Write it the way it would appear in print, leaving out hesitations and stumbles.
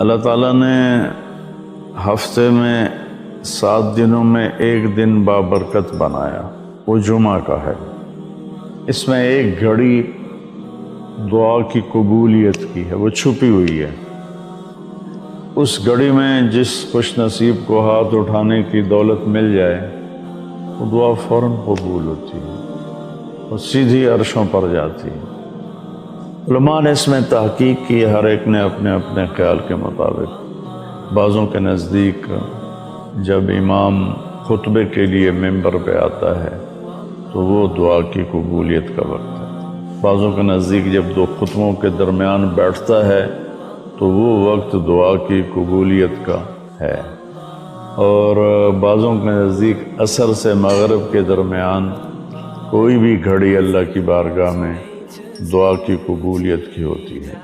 اللہ تعالیٰ نے ہفتے میں 7 دنوں میں ایک دن بابرکت بنایا، وہ جمعہ کا ہے۔ اس میں ایک گھڑی دعا کی قبولیت کی ہے، وہ چھپی ہوئی ہے۔ اس گھڑی میں جس خوش نصیب کو ہاتھ اٹھانے کی دولت مل جائے وہ دعا فوراً قبول ہوتی ہے، وہ سیدھی عرشوں پر جاتی ہے۔ علماء نے اس میں تحقیق کی، ہر ایک نے اپنے اپنے خیال کے مطابق۔ بعضوں کے نزدیک جب امام خطبے کے لیے ممبر پہ آتا ہے تو وہ دعا کی قبولیت کا وقت ہے۔ بعضوں کے نزدیک جب 2 خطبوں کے درمیان بیٹھتا ہے تو وہ وقت دعا کی قبولیت کا ہے، اور بعضوں کے نزدیک عصر سے مغرب کے درمیان کوئی بھی گھڑی اللہ کی بارگاہ میں دعا کی قبولیت کی ہوتی ہے۔